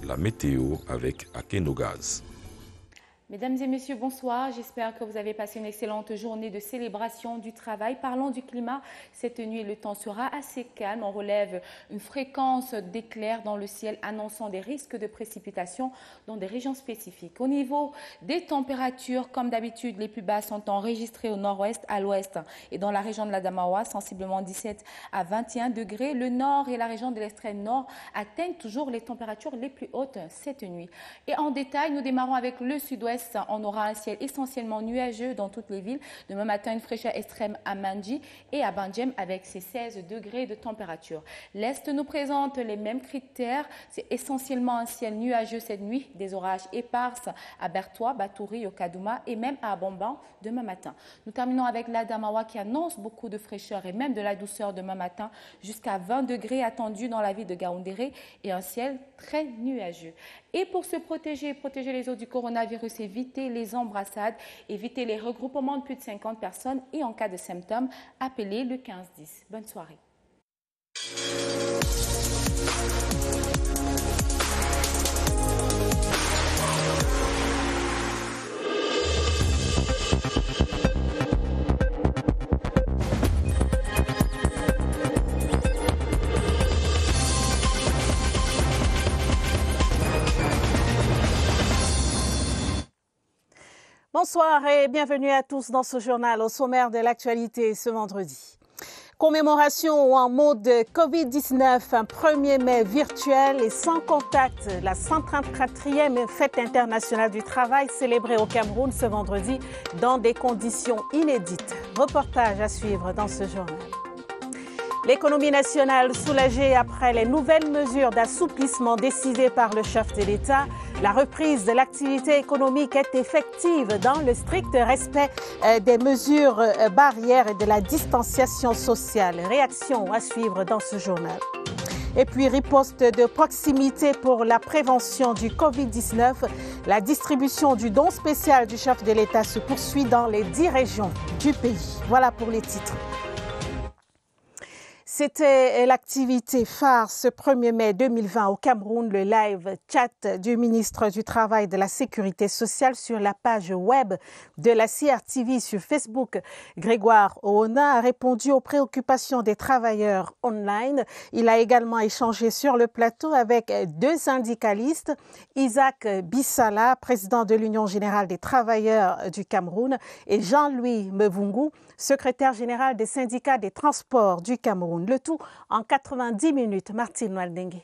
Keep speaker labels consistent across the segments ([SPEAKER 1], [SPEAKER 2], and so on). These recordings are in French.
[SPEAKER 1] la météo avec Akenogaz.
[SPEAKER 2] Mesdames et messieurs, bonsoir. J'espère que vous avez passé une excellente journée de célébration du travail. Parlons du climat. Cette nuit, le temps sera assez calme. On relève une fréquence d'éclairs dans le ciel annonçant des risques de précipitations dans des régions spécifiques. Au niveau des températures, comme d'habitude, les plus basses sont enregistrées au nord-ouest, à l'ouest et dans la région de l'Adamawa, sensiblement 17 à 21 degrés. Le nord et la région de l'extrême nord atteignent toujours les températures les plus hautes cette nuit. Et en détail, nous démarrons avec le sud-ouest. On aura un ciel essentiellement nuageux dans toutes les villes. Demain matin, une fraîcheur extrême à Mandji et à Bandjem avec ses 16 degrés de température. L'Est nous présente les mêmes critères. C'est essentiellement un ciel nuageux cette nuit. Des orages éparses à Bertois, Batouri, Okadouma et même à Abomban demain matin. Nous terminons avec l'Adamawa qui annonce beaucoup de fraîcheur et même de la douceur demain matin. Jusqu'à 20 degrés attendus dans la ville de Gaoundéré et un ciel très nuageux. Et pour se protéger les autres du coronavirus, éviter les embrassades, éviter les regroupements de plus de 50 personnes et en cas de symptômes, appelez le 1510. Bonne soirée.
[SPEAKER 3] Bonsoir et bienvenue à tous dans ce journal au sommaire de l'actualité ce vendredi. Commémoration en mode Covid-19, un 1er mai virtuel et sans contact. La 134e Fête internationale du travail célébrée au Cameroun ce vendredi dans des conditions inédites. Reportage à suivre dans ce journal. L'économie nationale soulagée après les nouvelles mesures d'assouplissement décidées par le chef de l'État. La reprise de l'activité économique est effective dans le strict respect des mesures barrières et de la distanciation sociale. Réaction à suivre dans ce journal. Et puis, riposte de proximité pour la prévention du Covid-19. La distribution du don spécial du chef de l'État se poursuit dans les 10 régions du pays. Voilà pour les titres. C'était l'activité phare ce 1er mai 2020 au Cameroun, le live chat du ministre du Travail et de la Sécurité sociale sur la page web de la CRTV sur Facebook. Grégoire Oona a répondu aux préoccupations des travailleurs online. Il a également échangé sur le plateau avec 2 syndicalistes, Isaac Bissala, président de l'Union générale des travailleurs du Cameroun, et Jean-Louis Mevungu, secrétaire général des syndicats des transports du Cameroun. Le tout en 90 minutes. Martine Waldengue.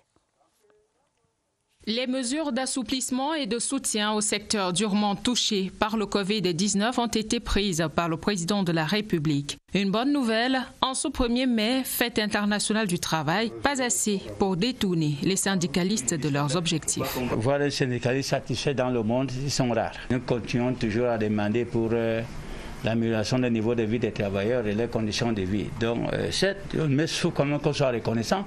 [SPEAKER 4] Les mesures d'assouplissement et de soutien au secteur durement touché par le Covid-19 ont été prises par le président de la République. Une bonne nouvelle, en ce 1er mai, Fête internationale du travail, pas assez pour détourner les syndicalistes de leurs objectifs.
[SPEAKER 5] Voir les syndicalistes satisfaits dans le monde, ils sont rares. Nous continuons toujours à demander pour l'amélioration des niveaux de vie des travailleurs et les conditions de vie. Donc, mais il faut quand même qu'on soit reconnaissant.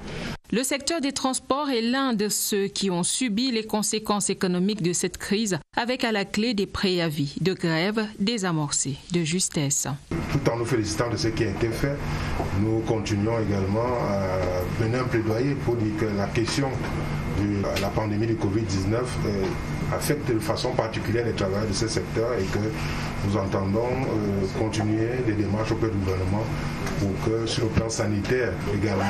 [SPEAKER 4] Le secteur des transports est l'un de ceux qui ont subi les conséquences économiques de cette crise, avec à la clé des préavis de grève désamorcés de justesse.
[SPEAKER 6] Tout en nous félicitant de ce qui a été fait, nous continuons également à mener un plaidoyer pour dire que la question de la pandémie du Covid-19 affecte de façon particulière les travailleurs de ce secteur et que nous entendons continuer les démarches auprès du gouvernement pour que sur le plan sanitaire également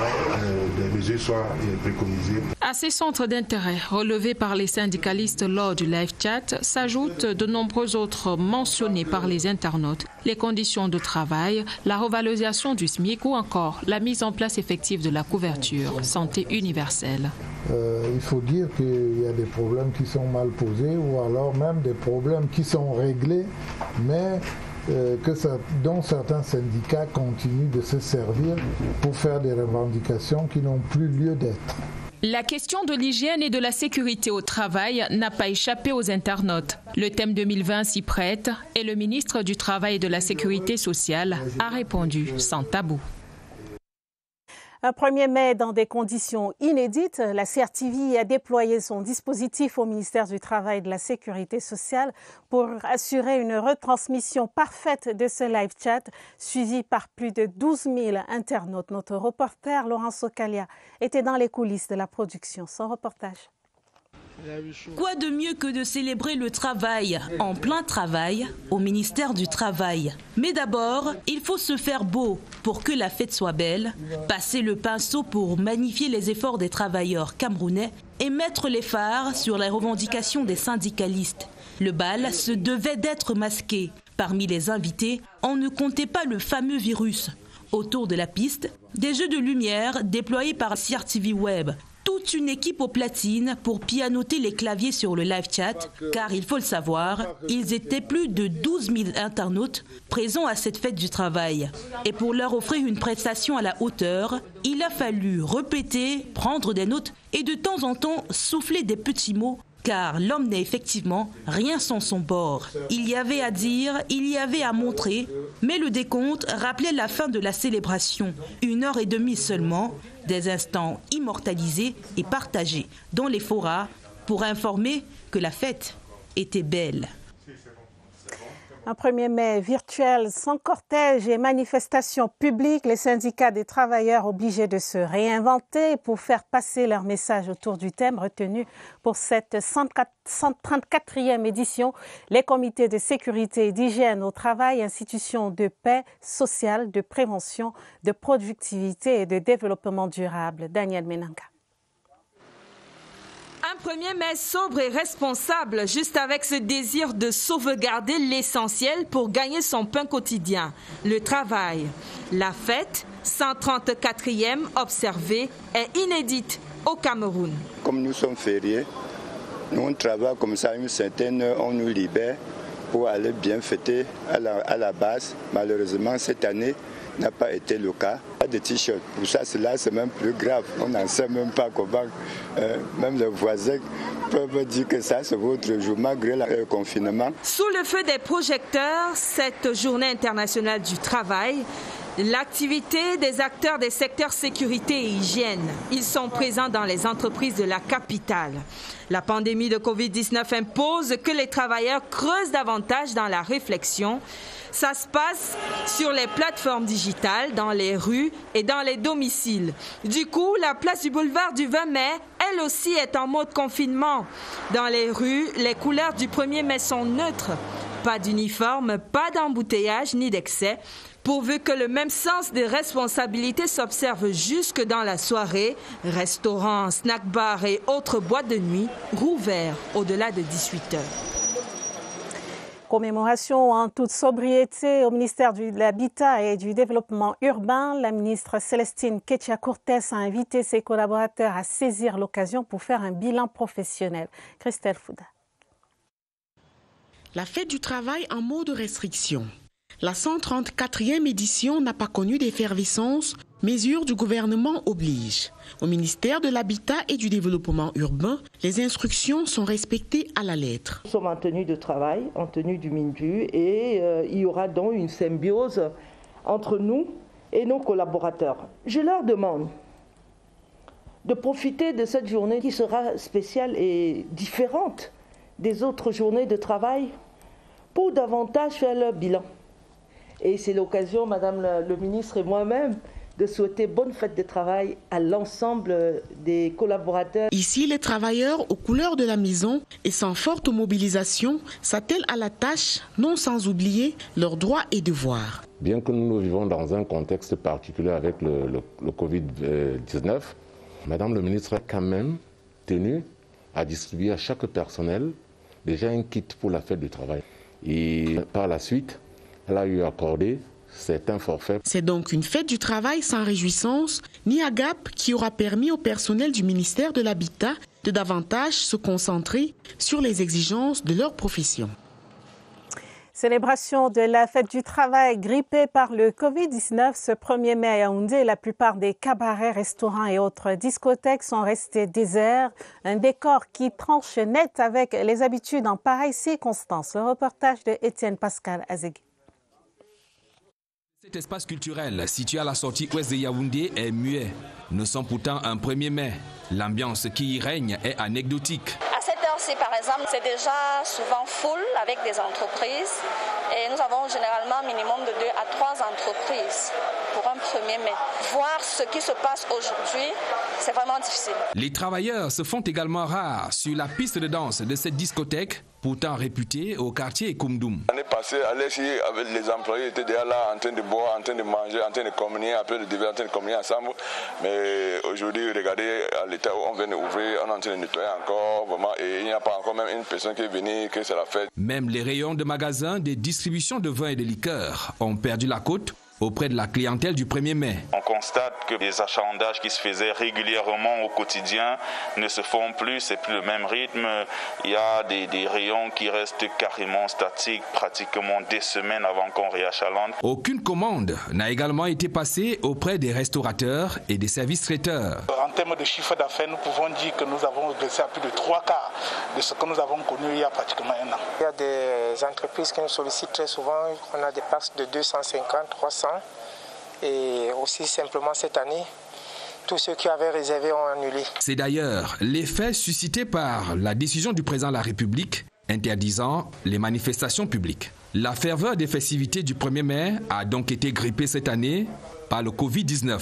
[SPEAKER 6] des mesures soient préconisées.
[SPEAKER 4] À ces centres d'intérêt relevés par les syndicalistes lors du live chat s'ajoutent de nombreux autres mentionnés par les internautes, les conditions de travail, la revalorisation du SMIC ou encore la mise en place effective de la couverture santé universelle.
[SPEAKER 7] Il faut dire qu'il y a des problèmes qui sont mal posés ou alors même des problèmes qui sont réglés, mais dont certains syndicats continuent de se servir pour faire des revendications qui n'ont plus lieu d'être.
[SPEAKER 4] La question de l'hygiène et de la sécurité au travail n'a pas échappé aux internautes. Le thème 2020 s'y prête et le ministre du Travail et de la Sécurité sociale a répondu sans tabou.
[SPEAKER 3] Un 1er mai dans des conditions inédites, la CRTV a déployé son dispositif au ministère du Travail et de la Sécurité sociale pour assurer une retransmission parfaite de ce live chat suivi par plus de 12 000 internautes. Notre reporter Laurence Okalia était dans les coulisses de la production. Son reportage.
[SPEAKER 8] Quoi de mieux que de célébrer le travail, en plein travail, au ministère du Travail. Mais d'abord, il faut se faire beau pour que la fête soit belle, passer le pinceau pour magnifier les efforts des travailleurs camerounais et mettre les phares sur les revendications des syndicalistes. Le bal se devait d'être masqué. Parmi les invités, on ne comptait pas le fameux virus. Autour de la piste, des jeux de lumière déployés par CRTV Web. Toute une équipe aux platines pour pianoter les claviers sur le live chat, car il faut le savoir, ils étaient plus de 12 000 internautes présents à cette fête du travail. Et pour leur offrir une prestation à la hauteur, il a fallu répéter, prendre des notes et de temps en temps souffler des petits mots, car l'homme n'est effectivement rien sans son bord. Il y avait à dire, il y avait à montrer, mais le décompte rappelait la fin de la célébration. 1h30 seulement, des instants immortalisés et partagés dans les forats pour informer que la fête était belle.
[SPEAKER 3] Un 1er mai virtuel sans cortège et manifestations publiques, les syndicats des travailleurs obligés de se réinventer pour faire passer leur message autour du thème retenu pour cette 134e édition. Les comités de sécurité et d'hygiène au travail, institutions de paix sociale, de prévention, de productivité et de développement durable. Daniel Menanga.
[SPEAKER 9] Un 1er mai sobre et responsable, juste avec ce désir de sauvegarder l'essentiel pour gagner son pain quotidien, le travail. La fête, 134e observée, est inédite au Cameroun.
[SPEAKER 10] Comme nous sommes fériés, nous on travaille comme ça une certaine heure, on nous libère pour aller bien fêter à la base. Malheureusement, cette année n'a pas été le cas. Pas de t-shirt. Pour ça, cela c'est même plus grave. On n'en sait même pas comment. Même les voisins peuvent dire que ça c'est votre jour malgré le confinement.
[SPEAKER 9] Sous le feu des projecteurs, cette journée internationale du travail, l'activité des acteurs des secteurs sécurité et hygiène. Ils sont présents dans les entreprises de la capitale. La pandémie de Covid-19 impose que les travailleurs creusent davantage dans la réflexion. Ça se passe sur les plateformes digitales, dans les rues et dans les domiciles. Du coup, la place du boulevard du 20 mai, elle aussi est en mode confinement. Dans les rues, les couleurs du 1er mai sont neutres. Pas d'uniforme, pas d'embouteillage ni d'excès, pourvu que le même sens des responsabilités s'observe jusque dans la soirée. Restaurants, snack-bars et autres boîtes de nuit rouverts au-delà de 18h.
[SPEAKER 3] Commémoration en toute sobriété au ministère de l'Habitat et du Développement urbain. La ministre Célestine Kettia-Courtès a invité ses collaborateurs à saisir l'occasion pour faire un bilan professionnel. Christelle Fouda.
[SPEAKER 11] La fête du travail en mode restriction. La 134e édition n'a pas connu d'effervescence. Mesures du gouvernement obligent. Au ministère de l'Habitat et du Développement urbain, les instructions sont respectées à la lettre.
[SPEAKER 12] Nous sommes en tenue de travail, en tenue du MINDU, et il y aura donc une symbiose entre nous et nos collaborateurs. Je leur demande de profiter de cette journée qui sera spéciale et différente des autres journées de travail pour davantage faire leur bilan. Et c'est l'occasion, Madame le ministre et moi-même, de souhaiter bonne fête de travail à l'ensemble des collaborateurs.
[SPEAKER 11] Ici, les travailleurs aux couleurs de la maison et sans forte mobilisation s'attellent à la tâche, non sans oublier leurs droits et devoirs.
[SPEAKER 1] Bien que nous vivons dans un contexte particulier avec le Covid-19, Madame le ministre a quand même tenu à distribuer à chaque personnel déjà un kit pour la fête du travail. Et par la suite, elle a eu accordé certains forfaits.
[SPEAKER 11] C'est donc une fête du travail sans réjouissance, ni agape, qui aura permis au personnel du ministère de l'Habitat de davantage se concentrer sur les exigences de leur profession.
[SPEAKER 3] Célébration de la fête du travail grippée par le Covid-19 ce 1er mai à Yaoundé. La plupart des cabarets, restaurants et autres discothèques sont restés déserts. Un décor qui tranche net avec les habitudes en pareille circonstance. Le reportage de Étienne Pascal Azegui.
[SPEAKER 13] Cet espace culturel situé à la sortie ouest de Yaoundé est muet. Nous sommes pourtant un 1er mai. L'ambiance qui y règne est anecdotique.
[SPEAKER 14] À cette heure-ci, par exemple, c'est déjà souvent full avec des entreprises. Et nous avons généralement minimum de 2 à 3 entreprises pour un 1er mai. Voir ce qui se passe aujourd'hui c'est vraiment difficile.
[SPEAKER 13] Les travailleurs se font également rares sur la piste de danse de cette discothèque, pourtant réputée au quartier Koumdoum.
[SPEAKER 15] L'année passée, Alexis, avec les employés, étaient déjà là en train de boire, en train de manger, en train de communier, après le dîner, en train de communier ensemble. Mais aujourd'hui, regardez, à l'état où on vient d'ouvrir, on est en train de nettoyer encore, vraiment, et il n'y a pas encore même une personne qui est venue, que c'est la fête.
[SPEAKER 13] Même les rayons de magasins de distribution de vin et de liqueurs ont perdu la côte auprès de la clientèle du 1er mai.
[SPEAKER 16] On constate que les achalandages qui se faisaient régulièrement au quotidien ne se font plus, c'est plus le même rythme. Il y a des rayons qui restent carrément statiques, pratiquement des semaines avant qu'on réachalande.
[SPEAKER 13] Aucune commande n'a également été passée auprès des restaurateurs et des services traiteurs.
[SPEAKER 17] En termes de chiffre d'affaires, nous pouvons dire que nous avons baissé à plus de 3 quarts de ce que nous avons connu il y a pratiquement un an.
[SPEAKER 18] Il y a des entreprises qui nous sollicitent très souvent. On a des passes de 250, 300. Et aussi simplement cette année, tous ceux qui avaient réservé ont annulé.
[SPEAKER 13] C'est d'ailleurs l'effet suscité par la décision du président de la République interdisant les manifestations publiques. La ferveur des festivités du 1er mai a donc été grippée cette année par le Covid-19.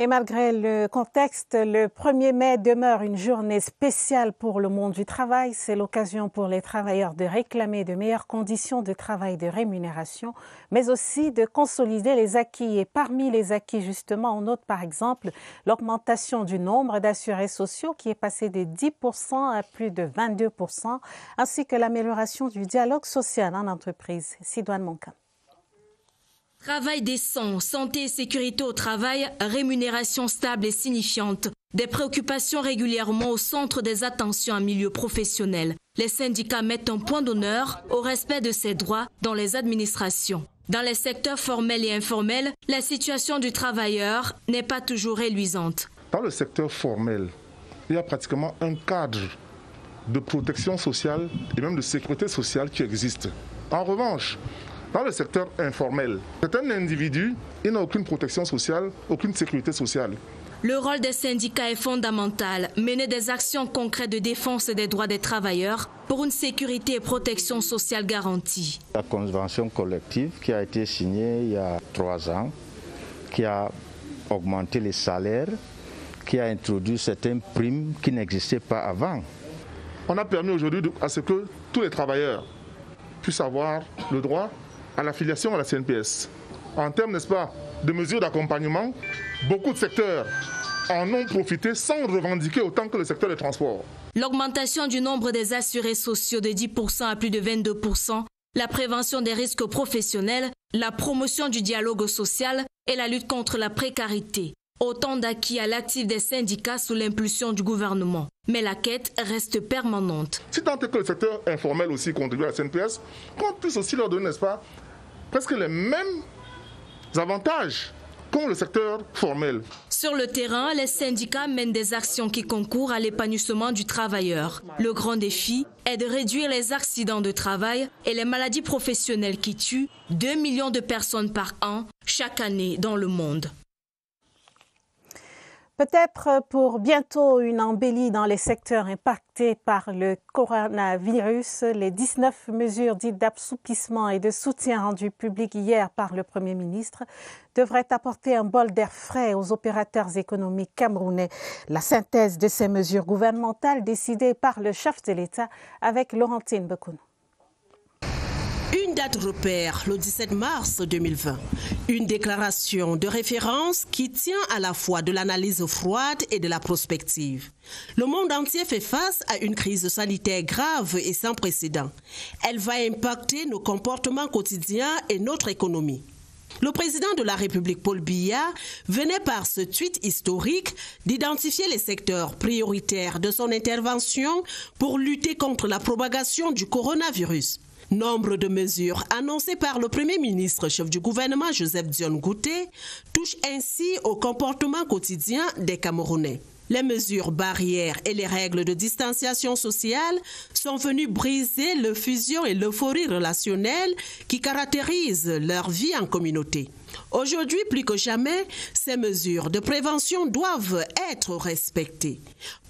[SPEAKER 3] Et malgré le contexte, le 1er mai demeure une journée spéciale pour le monde du travail. C'est l'occasion pour les travailleurs de réclamer de meilleures conditions de travail, de rémunération, mais aussi de consolider les acquis. Et parmi les acquis, justement, on note par exemple l'augmentation du nombre d'assurés sociaux qui est passé de 10% à plus de 22%, ainsi que l'amélioration du dialogue social en entreprise. Sidoine Moncan.
[SPEAKER 8] Travail décent, santé et sécurité au travail, rémunération stable et signifiante. Des préoccupations régulièrement au centre des attentions en milieu professionnel. Les syndicats mettent un point d'honneur au respect de ces droits dans les administrations. Dans les secteurs formels et informels, la situation du travailleur n'est pas toujours reluisante.
[SPEAKER 6] Dans le secteur formel, il y a pratiquement un cadre de protection sociale et même de sécurité sociale qui existe. En revanche, dans le secteur informel, c'est un individu, il n'a aucune protection sociale, aucune sécurité sociale.
[SPEAKER 8] Le rôle des syndicats est fondamental. Mener des actions concrètes de défense des droits des travailleurs pour une sécurité et protection sociale garantie.
[SPEAKER 19] La convention collective qui a été signée il y a 3 ans, qui a augmenté les salaires, qui a introduit certaines primes qui n'existaient pas avant.
[SPEAKER 6] On a permis aujourd'hui à ce que tous les travailleurs puissent avoir le droit à l'affiliation à la CNPS. En termes, n'est-ce pas, de mesures d'accompagnement, beaucoup de secteurs en ont profité sans revendiquer autant que le secteur des transports.
[SPEAKER 8] L'augmentation du nombre des assurés sociaux de 10% à plus de 22%, la prévention des risques professionnels, la promotion du dialogue social et la lutte contre la précarité. Autant d'acquis à l'actif des syndicats sous l'impulsion du gouvernement. Mais la quête reste permanente.
[SPEAKER 6] Si tant est que le secteur informel aussi contribue à la CNPS, qu'on puisse aussi leur donner, n'est-ce pas, presque les mêmes avantages qu'ont le secteur formel.
[SPEAKER 8] Sur le terrain, les syndicats mènent des actions qui concourent à l'épanouissement du travailleur. Le grand défi est de réduire les accidents de travail et les maladies professionnelles qui tuent 2 millions de personnes par an chaque année dans le monde.
[SPEAKER 3] Peut-être pour bientôt une embellie dans les secteurs impactés par le coronavirus, les 19 mesures dites d'assouplissement et de soutien rendues publiques hier par le Premier ministre devraient apporter un bol d'air frais aux opérateurs économiques camerounais. La synthèse de ces mesures gouvernementales décidées par le chef de l'État avec Laurentine Bekounou.
[SPEAKER 11] Une date repère, le 17 mars 2020. Une déclaration de référence qui tient à la fois de l'analyse froide et de la prospective. Le monde entier fait face à une crise sanitaire grave et sans précédent. Elle va impacter nos comportements quotidiens et notre économie. Le président de la République, Paul Biya, venait par ce tweet historique d'identifier les secteurs prioritaires de son intervention pour lutter contre la propagation du coronavirus. Nombre de mesures annoncées par le Premier ministre, chef du gouvernement Joseph Dione Ngouté, touchent ainsi au comportement quotidien des Camerounais. Les mesures barrières et les règles de distanciation sociale sont venues briser le fusion et l'euphorie relationnelle qui caractérisent leur vie en communauté. Aujourd'hui, plus que jamais, ces mesures de prévention doivent être respectées.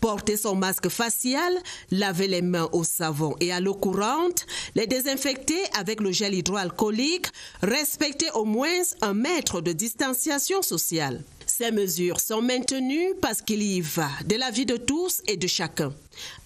[SPEAKER 11] Porter son masque facial, laver les mains au savon et à l'eau courante, les désinfecter avec le gel hydroalcoolique, respecter au moins 1 mètre de distanciation sociale. Ces mesures sont maintenues parce qu'il y va de la vie de tous et de chacun.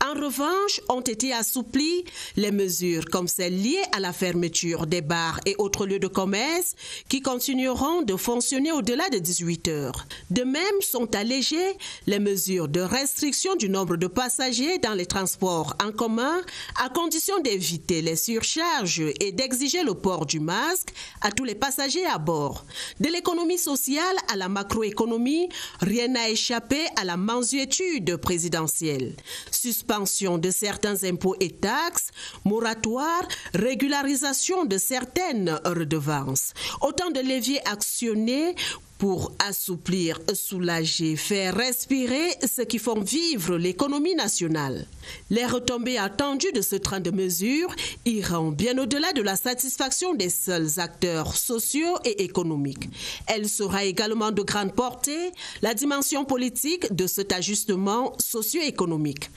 [SPEAKER 11] En revanche, ont été assouplies les mesures comme celles liées à la fermeture des bars et autres lieux de commerce qui continueront de fonctionner au-delà de 18 heures. De même, sont allégées les mesures de restriction du nombre de passagers dans les transports en commun à condition d'éviter les surcharges et d'exiger le port du masque à tous les passagers à bord. De l'économie sociale à la macroéconomie, rien n'a échappé à la mansuétude présidentielle. Suspension de certains impôts et taxes, moratoire, régularisation de certaines redevances. Autant de leviers actionnés pour assouplir, soulager, faire respirer ceux qui font vivre l'économie nationale. Les retombées attendues de ce train de mesures iront bien au-delà de la satisfaction des seuls acteurs sociaux et économiques. Elle sera également de grande portée la dimension politique de cet ajustement socio-économique.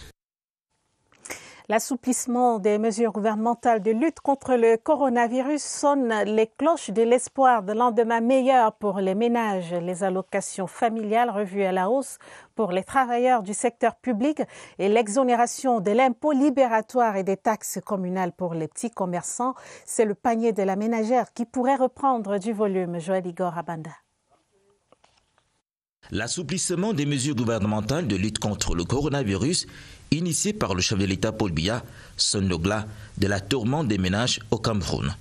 [SPEAKER 3] L'assouplissement des mesures gouvernementales de lutte contre le coronavirus sonne les cloches de l'espoir de lendemain meilleur pour les ménages. Les allocations familiales revues à la hausse pour les travailleurs du secteur public et l'exonération de l'impôt libératoire et des taxes communales pour les petits commerçants, c'est le panier de la ménagère qui pourrait reprendre du volume. Joël Igor Abanda.
[SPEAKER 20] L'assouplissement des mesures gouvernementales de lutte contre le coronavirus, initié par le chef de l'État Paul Biya, sonne le glas de la tourmente des ménages au Cameroun.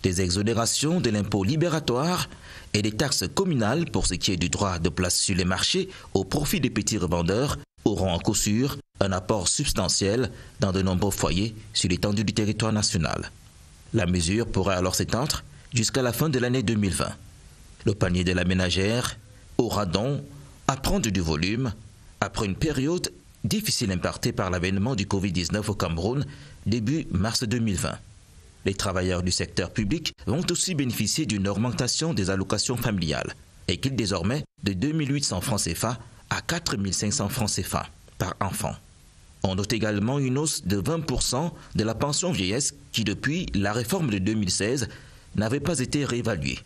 [SPEAKER 20] Des exonérations de l'impôt libératoire et des taxes communales pour ce qui est du droit de place sur les marchés au profit des petits revendeurs auront à coup sûr un apport substantiel dans de nombreux foyers sur l'étendue du territoire national. La mesure pourrait alors s'étendre jusqu'à la fin de l'année 2020. Le panier de la ménagère aura donc à prendre du volume après une période difficile impactée par l'avènement du Covid-19 au Cameroun début mars 2020. Les travailleurs du secteur public vont aussi bénéficier d'une augmentation des allocations familiales, équipe désormais de 2 800 francs CFA à 4 500 francs CFA par enfant. On note également une hausse de 20% de la pension vieillesse qui, depuis la réforme de 2016, n'avait pas été réévaluée.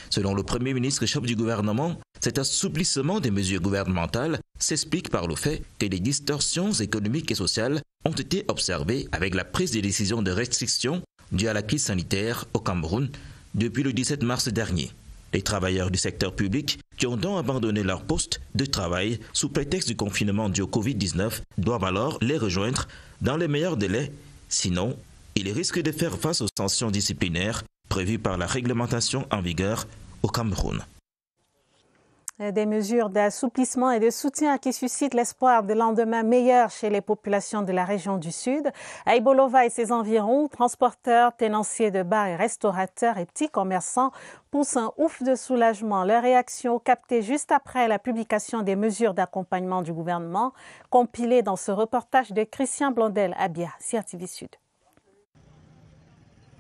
[SPEAKER 20] Selon le Premier ministre chef du gouvernement, cet assouplissement des mesures gouvernementales s'explique par le fait que des distorsions économiques et sociales ont été observées avec la prise des décisions de restriction dues à la crise sanitaire au Cameroun depuis le 17 mars dernier. Les travailleurs du secteur public qui ont donc abandonné leur poste de travail sous prétexte du confinement dû au Covid-19 doivent alors les rejoindre dans les meilleurs délais, sinon ils risquent de faire face aux sanctions disciplinaires prévues par la réglementation en vigueur au Cameroun.
[SPEAKER 3] Des mesures d'assouplissement et de soutien qui suscitent l'espoir de lendemain meilleur chez les populations de la région du Sud. À Ibolova et ses environs, transporteurs, tenanciers de bars et restaurateurs et petits commerçants poussent un ouf de soulagement. Leur réaction captée juste après la publication des mesures d'accompagnement du gouvernement, compilées dans ce reportage de Christian Blondel à Bia, CRTV Sud.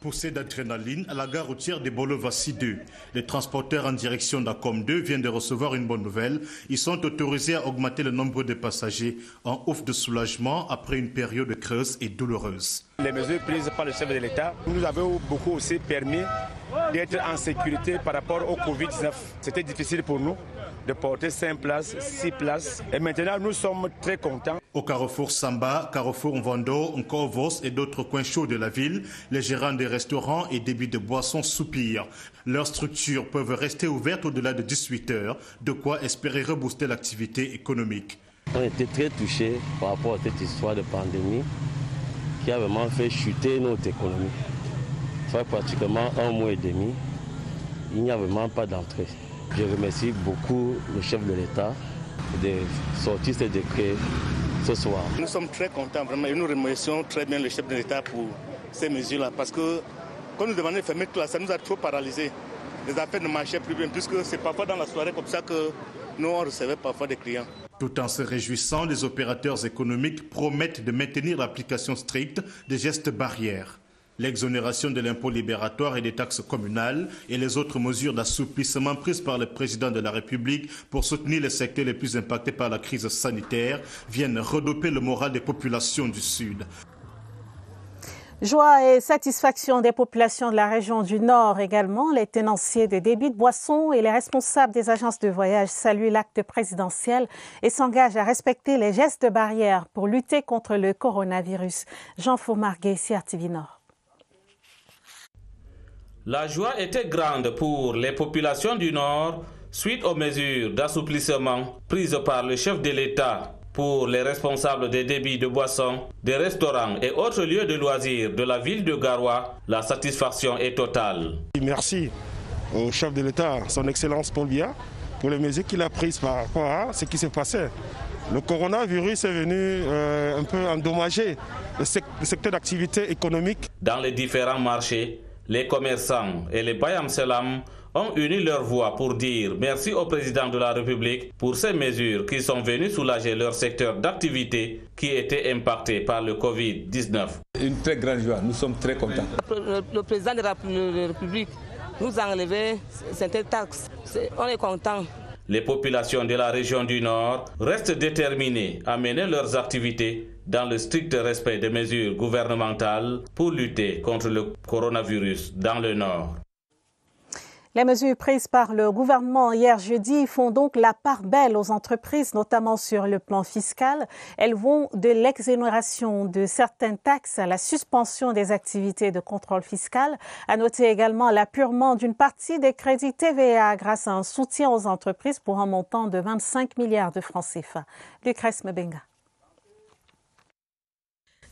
[SPEAKER 21] Poussée d'adrénaline à la gare routière de Bolovassi 2. Les transporteurs en direction d'Acom 2 viennent de recevoir une bonne nouvelle. Ils sont autorisés à augmenter le nombre de passagers en ouf de soulagement après une période creuse et douloureuse.
[SPEAKER 22] Les mesures prises par le chef de l'État nous avaient beaucoup aussi permis d'être en sécurité par rapport au Covid-19. C'était difficile pour nous de porter 5 places, 6 places. Et maintenant, nous sommes très contents.
[SPEAKER 21] Au carrefour Samba, carrefour Mvando, Nkovos et d'autres coins chauds de la ville, les gérants des restaurants et débits de boissons soupirent. Leurs structures peuvent rester ouvertes au-delà de 18 heures, de quoi espérer rebooster l'activité économique.
[SPEAKER 23] On était très touchés par rapport à cette histoire de pandémie qui a vraiment fait chuter notre économie. Ça fait pratiquement 1 mois et demi, il n'y a vraiment pas d'entrée. Je remercie beaucoup le chef de l'État de sortir ce décret ce soir.
[SPEAKER 24] Nous sommes très contents vraiment et nous remercions très bien le chef de l'État pour ces mesures-là parce que quand nous demandons de fermer tout là, ça nous a trop paralysés. Les affaires ne marchaient plus bien puisque c'est parfois dans la soirée comme ça que nous on recevait parfois des clients.
[SPEAKER 21] Tout en se réjouissant, les opérateurs économiques promettent de maintenir l'application stricte des gestes barrières. L'exonération de l'impôt libératoire et des taxes communales et les autres mesures d'assouplissement prises par le président de la République pour soutenir les secteurs les plus impactés par la crise sanitaire viennent redoper le moral des populations du Sud.
[SPEAKER 3] Joie et satisfaction des populations de la région du Nord également. Les tenanciers des débits de boissons et les responsables des agences de voyage saluent l'acte présidentiel et s'engagent à respecter les gestes barrières pour lutter contre le coronavirus. Jean Faumarguet, CRTV Nord.
[SPEAKER 2] La joie était grande pour les populations du Nord suite aux mesures d'assouplissement prises par le chef de l'État. Pour les responsables des débits de boissons, des restaurants et autres lieux de loisirs de la ville de Garoua, la satisfaction est totale.
[SPEAKER 4] Merci au chef de l'État, son Excellence Paul Biya, pour les mesures qu'il a prises par rapport à ce qui s'est passé. Le coronavirus est venu un peu endommager le secteur d'activité économique.
[SPEAKER 2] Dans les différents marchés, les commerçants et les Bayam Selam ont uni leur voix pour dire merci au président de la République pour ces mesures qui sont venues soulager leur secteur d'activité qui était impacté par le Covid-19.
[SPEAKER 5] Une très grande joie, nous sommes très contents.
[SPEAKER 7] Le président de la République nous a enlevé certaines taxes, on est contents.
[SPEAKER 2] Les populations de la région du Nord restent déterminées à mener leurs activités dans le strict respect des mesures gouvernementales pour lutter contre le coronavirus dans le Nord.
[SPEAKER 3] Les mesures prises par le gouvernement hier jeudi font donc la part belle aux entreprises, notamment sur le plan fiscal. Elles vont de l'exonération de certaines taxes à la suspension des activités de contrôle fiscal. À noter également l'apurement d'une partie des crédits TVA grâce à un soutien aux entreprises pour un montant de 25 milliards de francs CFA. Lucrèce Mbenga.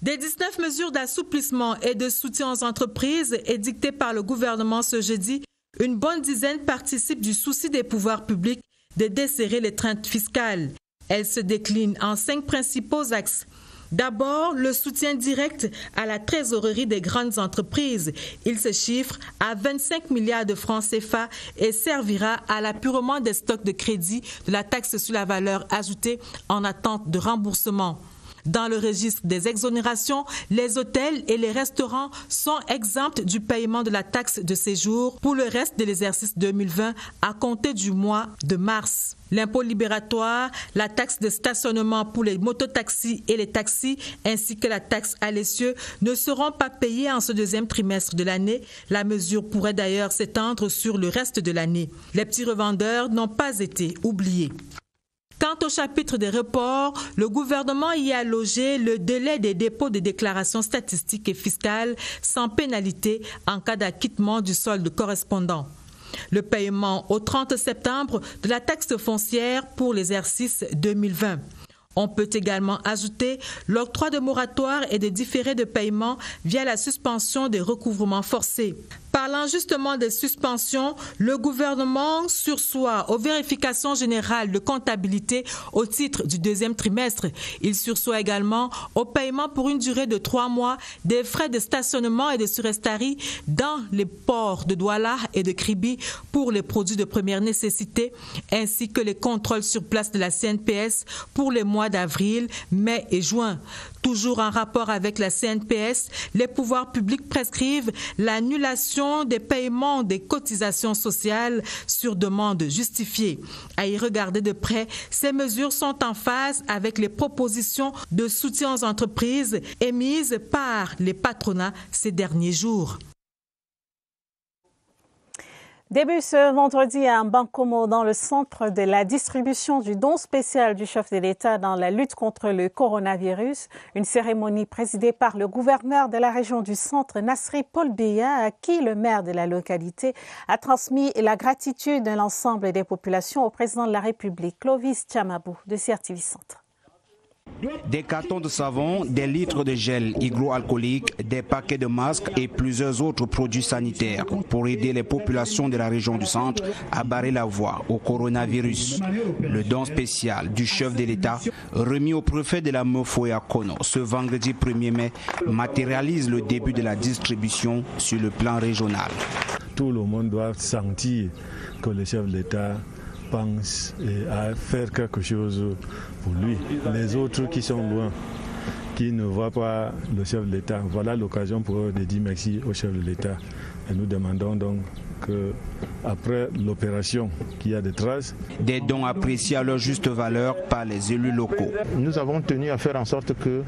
[SPEAKER 25] Des 19 mesures d'assouplissement et de soutien aux entreprises édictées par le gouvernement ce jeudi, une bonne dizaine participent du souci des pouvoirs publics de desserrer l'étreinte fiscale. Elle se décline en 5 principaux axes. D'abord, le soutien direct à la trésorerie des grandes entreprises. Il se chiffre à 25 milliards de francs CFA et servira à l'apurement des stocks de crédit de la taxe sur la valeur ajoutée en attente de remboursement. Dans le registre des exonérations, les hôtels et les restaurants sont exempts du paiement de la taxe de séjour pour le reste de l'exercice 2020 à compter du mois de mars. L'impôt libératoire, la taxe de stationnement pour les mototaxis et les taxis, ainsi que la taxe à l'essieu ne seront pas payés en ce deuxième trimestre de l'année. La mesure pourrait d'ailleurs s'étendre sur le reste de l'année. Les petits revendeurs n'ont pas été oubliés. Quant au chapitre des reports, le gouvernement y a logé le délai des dépôts de déclarations statistiques et fiscales sans pénalité en cas d'acquittement du solde correspondant. Le paiement au 30 septembre de la taxe foncière pour l'exercice 2020. On peut également ajouter l'octroi de moratoire et de différés de paiement via la suspension des recouvrements forcés. Parlant justement des suspensions, le gouvernement sursoit aux vérifications générales de comptabilité au titre du deuxième trimestre. Il sursoit également au paiement pour une durée de 3 mois des frais de stationnement et de surestarie dans les ports de Douala et de Kribi pour les produits de première nécessité, ainsi que les contrôles sur place de la CNPS pour les mois d'avril, mai et juin. Toujours en rapport avec la CNPS, les pouvoirs publics prescrivent l'annulation des paiements des cotisations sociales sur demande justifiée. À y regarder de près, ces mesures sont en phase avec les propositions de soutien aux entreprises émises par les patronats ces derniers jours.
[SPEAKER 3] Début ce vendredi à Mbankomo, dans le centre de la distribution du don spécial du chef de l'État dans la lutte contre le coronavirus. Une cérémonie présidée par le gouverneur de la région du centre, Nasri Paul Biya, à qui le maire de la localité a transmis la gratitude de l'ensemble des populations au président de la République, Clovis Tchamabou, de CRTV Centre.
[SPEAKER 26] Des cartons de savon, des litres de gel hydroalcoolique, des paquets de masques et plusieurs autres produits sanitaires pour aider les populations de la région du centre à barrer la voie au coronavirus. Le don spécial du chef de l'État, remis au préfet de la Mofoya Kono ce vendredi 1er mai, matérialise le début de la distribution sur le plan régional.
[SPEAKER 27] Tout le monde doit sentir que le chef de l'État pense à faire quelque chose pour lui. Les autres qui sont loin, qui ne voient pas le chef de l'État, voilà l'occasion pour eux de dire merci au chef de l'État. Et nous demandons donc qu'après l'opération, qu'il y a des traces.
[SPEAKER 26] Des dons appréciés à leur juste valeur par les élus locaux.
[SPEAKER 28] Nous avons tenu à faire en sorte que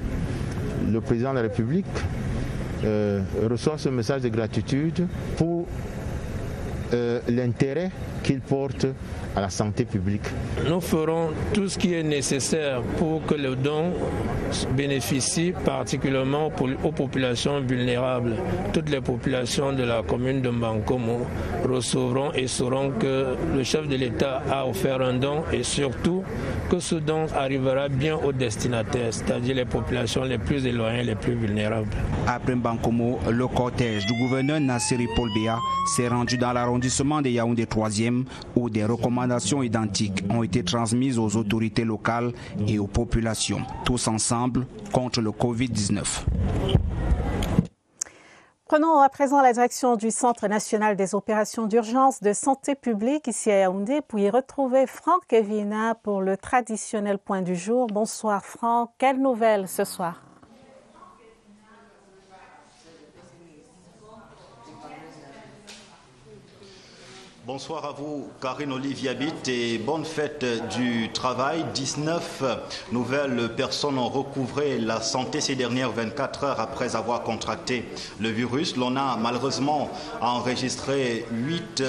[SPEAKER 28] le président de la République
[SPEAKER 19] reçoit ce message de gratitude pour l'intérêt qu'il porte à la santé publique.
[SPEAKER 1] Nous ferons tout ce qui est nécessaire pour que le don bénéficie particulièrement aux populations vulnérables. Toutes les populations de la commune de Mbankomo recevront et sauront que le chef de l'État a offert un don et surtout que ce don arrivera bien aux destinataires, c'est-à-dire les populations les plus éloignées, les plus vulnérables.
[SPEAKER 26] Après Mbankomo, le cortège du gouverneur Nasseri Paul Biya s'est rendu dans l'arrondissement de Yaoundé 3e où des recommandations identiques ont été transmises aux autorités locales et aux populations, tous ensemble contre le Covid-19.
[SPEAKER 3] Prenons à présent la direction du Centre national des opérations d'urgence de santé publique ici à Yaoundé pour y retrouver Franck Evina pour le traditionnel point du jour. Bonsoir Franck, quelles nouvelles ce soir?
[SPEAKER 9] Bonsoir à vous, Karine Olivier Habit, et bonne fête du travail. 19 nouvelles personnes ont recouvré la santé ces dernières 24 heures après avoir contracté le virus. L'on a malheureusement enregistré 8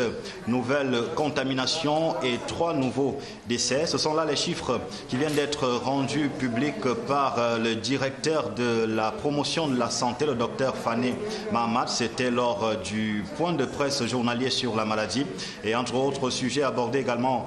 [SPEAKER 9] nouvelles contaminations et 3 nouveaux décès. Ce sont là les chiffres qui viennent d'être rendus publics par le directeur de la promotion de la santé, le docteur Fané Mahamat. C'était lors du point de presse journalier sur la maladie. Et entre autres sujets abordés également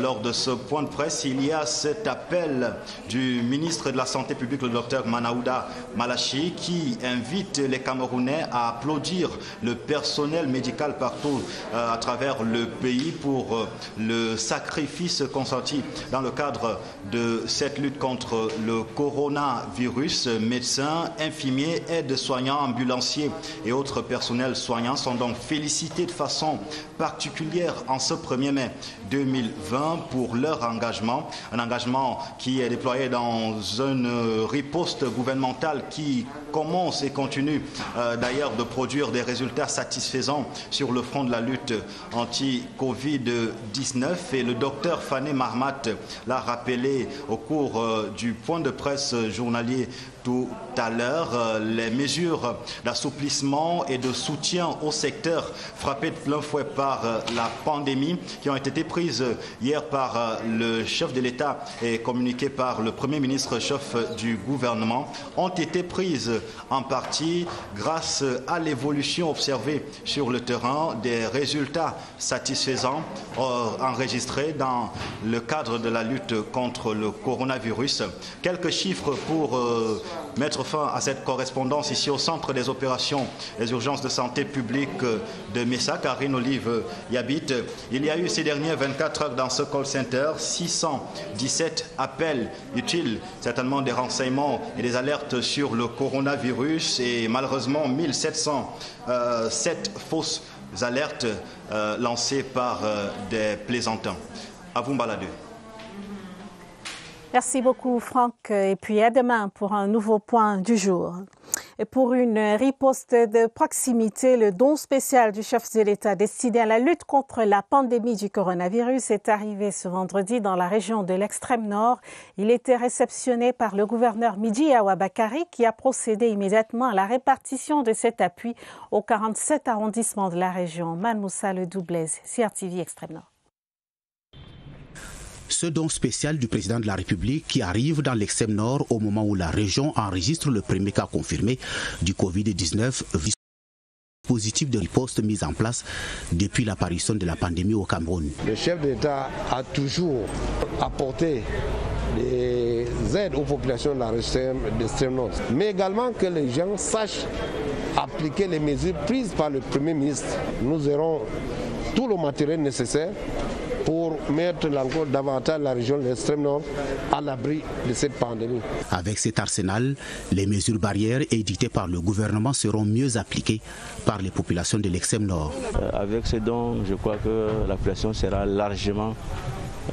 [SPEAKER 9] lors de ce point de presse, il y a cet appel du ministre de la Santé publique, le docteur Manaouda Malachi, qui invite les Camerounais à applaudir le personnel médical partout à travers le pays pour le sacrifice consenti dans le cadre de cette lutte contre le coronavirus. Médecins, infirmiers, aides-soignants, ambulanciers et autres personnels soignants sont donc félicités de façon particulière en ce 1er mai 2020 pour leur engagement, un engagement qui est déployé dans une riposte gouvernementale qui commence et continue d'ailleurs de produire des résultats satisfaisants sur le front de la lutte anti-Covid-19 et le docteur Fané Mahamat l'a rappelé au cours du point de presse journalier tout à l'heure. Les mesures d'assouplissement et de soutien au secteur frappé de plein fouet par la pandémie qui ont été prises hier par le chef de l'État et communiquées par le Premier ministre chef du gouvernement ont été prises en partie grâce à l'évolution observée sur le terrain, des résultats satisfaisants enregistrés dans le cadre de la lutte contre le coronavirus. Quelques chiffres pour mettre fin à cette correspondance ici au centre des opérations des urgences de santé publique de Messa, Karine Olive Yabit. Il y a eu ces dernières 24 heures dans ce call center 617 appels utiles, certainement des renseignements et des alertes sur le coronavirus et malheureusement 1707 fausses alertes lancées par des plaisantins. À vous Mbaladou.
[SPEAKER 3] Merci beaucoup Franck et puis à demain pour un nouveau point du jour. Et pour une riposte de proximité, le don spécial du chef de l'État destiné à la lutte contre la pandémie du coronavirus est arrivé ce vendredi dans la région de l'extrême nord. Il était réceptionné par le gouverneur Midji Awabakari qui a procédé immédiatement à la répartition de cet appui aux 47 arrondissements de la région. Manmoussa Le Doublez, CRTV Extrême Nord.
[SPEAKER 10] Ce don spécial du président de la République qui arrive dans l'extrême nord au moment où la région enregistre le premier cas confirmé du Covid-19 vise le dispositif de riposte mis en place depuis l'apparition de la pandémie au Cameroun.
[SPEAKER 12] Le chef de l'État a toujours apporté des aides aux populations de l'extrême nord, mais également que les gens sachent appliquer les mesures prises par le Premier ministre. Nous aurons tout le matériel nécessaire pour mettre encore davantage la région de l'extrême nord à l'abri de cette pandémie.
[SPEAKER 10] Avec cet arsenal, les mesures barrières édictées par le gouvernement seront mieux appliquées par les populations de l'extrême nord.
[SPEAKER 23] Avec ce don, je crois que la population sera largement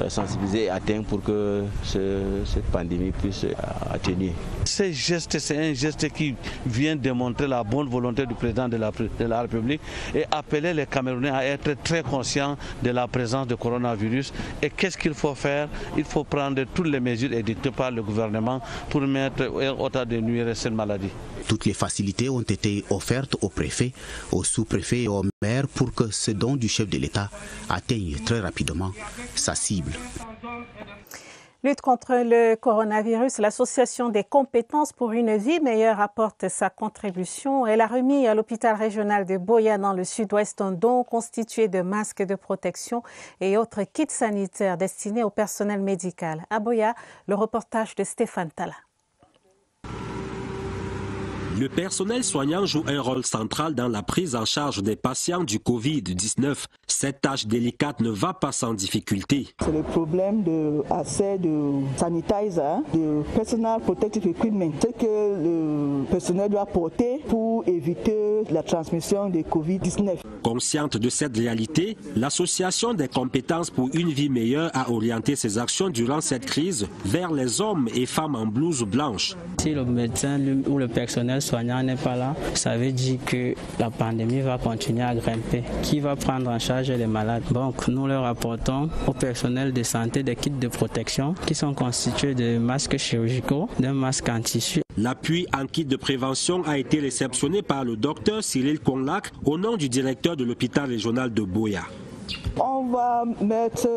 [SPEAKER 6] sensibiliser et atteindre pour que cette pandémie puisse atténuer.
[SPEAKER 13] Ce geste, c'est un geste qui vient démontrer la bonne volonté du président de la République et appeler les Camerounais à être très conscients de la présence du coronavirus. Et qu'est-ce qu'il faut faire? Il faut prendre toutes les mesures édictées par le gouvernement pour mettre autant de nuire cette maladie.
[SPEAKER 10] Toutes les facilités ont été offertes aux préfets, aux sous-préfets et aux maires pour que ce don du chef de l'État atteigne très rapidement sa cible.
[SPEAKER 3] Lutte contre le coronavirus, l'Association des compétences pour une vie meilleure apporte sa contribution. Elle a remis à l'hôpital régional de Boya dans le sud-ouest un don constitué de masques de protection et autres kits sanitaires destinés au personnel médical. À Boya, le reportage de Stéphane Tala.
[SPEAKER 14] Le personnel soignant joue un rôle central dans la prise en charge des patients du Covid-19. Cette tâche délicate ne va pas sans difficulté.
[SPEAKER 15] C'est le problème d'accès de sanitizer, de personal protective equipment, ce que le personnel doit porter pour éviter la transmission de Covid-19.
[SPEAKER 14] Consciente de cette réalité, l'Association des compétences pour une vie meilleure a orienté ses actions durant cette crise vers les hommes et femmes en blouse blanche.
[SPEAKER 16] Si le médecin ou le personnel soignant n'est pas là, ça veut dire que la pandémie va continuer à grimper. Qui va prendre en charge les malades? Donc nous leur apportons au personnel de santé des kits de protection qui sont constitués de masques chirurgicaux, d'un masque en tissu.
[SPEAKER 14] L'appui en kit de prévention a été réceptionné par le docteur Cyril Conlac au nom du directeur de l'hôpital régional de Boya.
[SPEAKER 15] On va mettre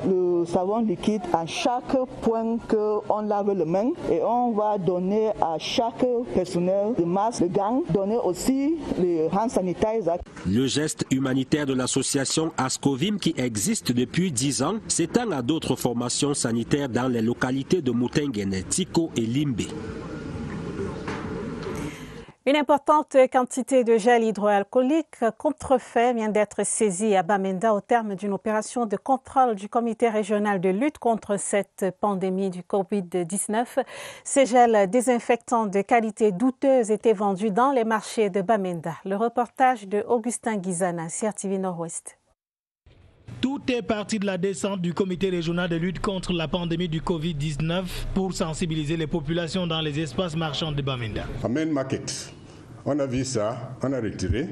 [SPEAKER 15] le savon liquide à chaque point qu'on lave les mains et on va donner à chaque personnel le masque, le gant, donner aussi le hand sanitizer.
[SPEAKER 14] Le geste humanitaire de l'association Ascovim qui existe depuis 10 ans s'étend à d'autres formations sanitaires dans les localités de Moutenguene, Tiko et Limbe.
[SPEAKER 3] Une importante quantité de gel hydroalcoolique contrefait vient d'être saisie à Bamenda au terme d'une opération de contrôle du comité régional de lutte contre cette pandémie du Covid-19. Ces gels désinfectants de qualité douteuse étaient vendus dans les marchés de Bamenda. Le reportage de Augustin Guizana, CRTV Nord-Ouest.
[SPEAKER 17] Tout est parti de la descente du comité régional de lutte contre la pandémie du Covid-19 pour sensibiliser les populations dans les espaces marchands de Bamenda.
[SPEAKER 18] À Main Market, on a vu ça, on a retiré.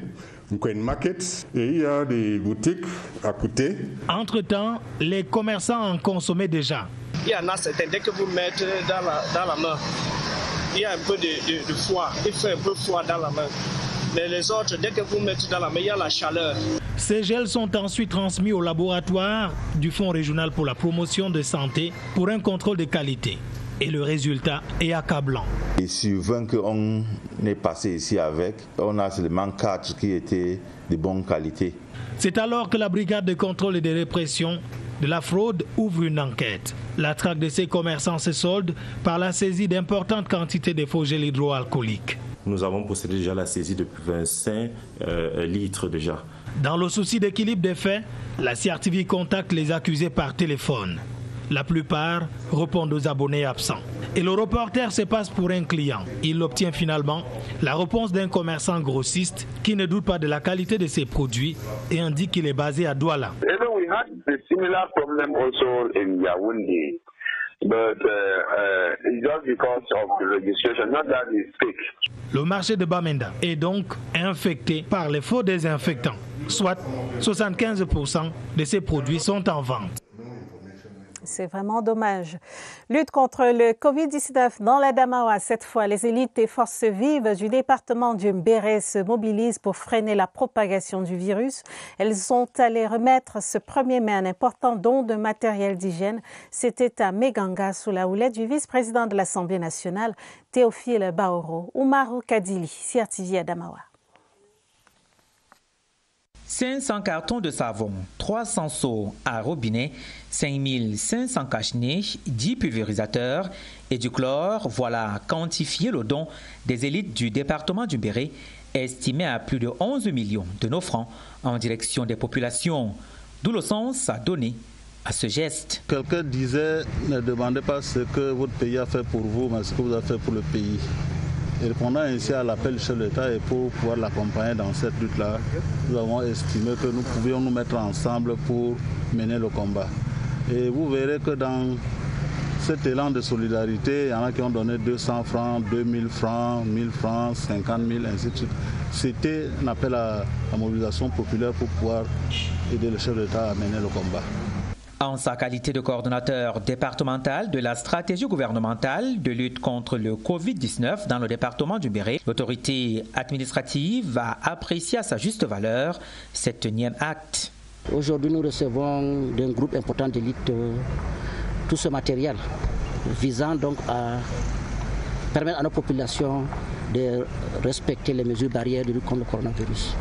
[SPEAKER 18] Donc une market et il y a des boutiques à côté.
[SPEAKER 17] Entre-temps, les commerçants en consommaient déjà.
[SPEAKER 28] Il y en a certains, dès que vous mettez dans la main, il y a un peu de froid, il fait un peu froid dans la main. Mais les autres, dès que vous mettez dans la main, il y a la chaleur.
[SPEAKER 17] Ces gels sont ensuite transmis au laboratoire du Fonds régional pour la promotion de santé pour un contrôle de qualité. Et le résultat est accablant.
[SPEAKER 29] Et sur 20 qu'on est passé ici avec, on a seulement 4 qui étaient de bonne qualité.
[SPEAKER 17] C'est alors que la brigade de contrôle et de répression de la fraude ouvre une enquête. La traque de ces commerçants se solde par la saisie d'importantes quantités de faux gels hydroalcooliques.
[SPEAKER 30] Nous avons procédé déjà à la saisie de 25 litres déjà.
[SPEAKER 17] Dans le souci d'équilibre des faits, la CRTV contacte les accusés par téléphone. La plupart répondent aux abonnés absents. Et le reporter se passe pour un client. Il obtient finalement la réponse d'un commerçant grossiste qui ne doute pas de la qualité de ses produits et indique qu'il est basé à Douala.
[SPEAKER 31] We had a similar problem also in Yaoundé. But just because of the registration, not that it's fake.
[SPEAKER 17] Le marché de Bamenda est donc infecté par les faux désinfectants, soit 75% de ces produits sont en vente.
[SPEAKER 3] C'est vraiment dommage. Lutte contre le Covid-19 dans la Damawa. Cette fois, les élites et forces vives du département du Mbéré se mobilisent pour freiner la propagation du virus. Elles sont allées remettre ce 1er mai un important don de matériel d'hygiène. C'était à Meganga sous la houlette du vice-président de l'Assemblée nationale, Théophile Baoro. Oumarou Kadili, CRTV à Damawa.
[SPEAKER 32] 500 cartons de savon, 300 seaux à robinet, 5500 cache-nez, 10 pulvérisateurs et du chlore, voilà quantifié le don des élites du département du Mbéré, estimé à plus de 11 millions de nos francs en direction des populations. D'où le sens à donner à ce geste.
[SPEAKER 13] Quelqu'un disait, ne demandez pas ce que votre pays a fait pour vous, mais ce que vous avez fait pour le pays. Et répondant ainsi à l'appel du chef de l'État et pour pouvoir l'accompagner dans cette lutte-là, nous avons estimé que nous pouvions nous mettre ensemble pour mener le combat.
[SPEAKER 2] Et vous verrez que dans cet élan de solidarité, il y en a qui ont donné 200 francs, 2000 francs, 1000 francs, 50 000, ainsi de suite. C'était un appel à la mobilisation populaire pour pouvoir aider le chef d'État à mener le combat.
[SPEAKER 32] En sa qualité de coordonnateur départemental de la stratégie gouvernementale de lutte contre le Covid-19 dans le département du Béret, l'autorité administrative a apprécié à sa juste valeur cet 9e acte.
[SPEAKER 4] Aujourd'hui, nous recevons d'un groupe important d'élite tout ce matériel visant donc à permettre à nos populations de respecter les mesures barrières de lutte contre le coronavirus.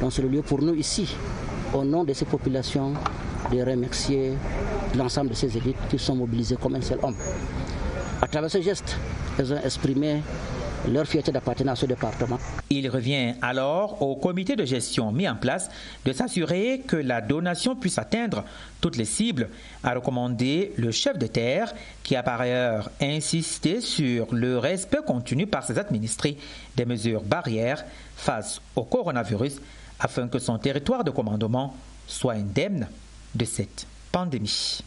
[SPEAKER 4] Donc c'est le lieu pour nous ici, au nom de ces populations, de remercier l'ensemble de ces élites qui sont mobilisées comme un seul homme. À travers ce geste, elles ont exprimé leur fierté d'appartenir à ce département.
[SPEAKER 32] Il revient alors au comité de gestion mis en place de s'assurer que la donation puisse atteindre toutes les cibles, a recommandé le chef de terre qui a par ailleurs insisté sur le respect continu par ses administrés des mesures barrières face au coronavirus afin que son territoire de commandement soit indemne de cette pandémie.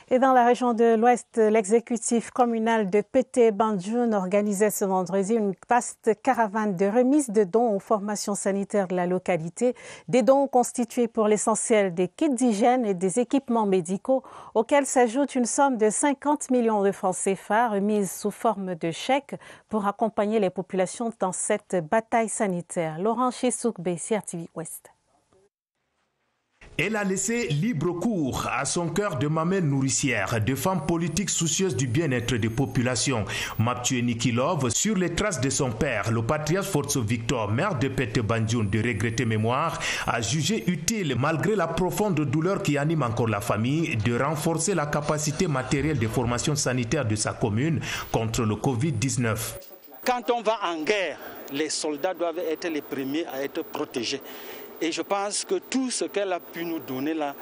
[SPEAKER 3] Et dans la région de l'Ouest, l'exécutif communal de Pété-Banjoun organisait ce vendredi une vaste caravane de remise de dons aux formations sanitaires de la localité. Des dons constitués pour l'essentiel des kits d'hygiène et des équipements médicaux, auxquels s'ajoute une somme de 50 millions de francs CFA remise sous forme de chèques pour accompagner les populations dans cette bataille sanitaire. Laurent Chessoukbe, CRTV Ouest.
[SPEAKER 5] Elle a laissé libre cours à son cœur de mamelle nourricière, de femme politique soucieuse du bien-être des populations. Maptue Nikilov, sur les traces de son père, le patriarche Forzo Victor, maire de Pété-Banjoun de regrettée mémoire, a jugé utile, malgré la profonde douleur qui anime encore la famille, de renforcer la capacité matérielle de formation sanitaire de sa commune contre le Covid-19.
[SPEAKER 7] Quand on va en guerre, les soldats doivent être les premiers à être protégés. Et je pense que tout ce qu'elle a pu nous donner là,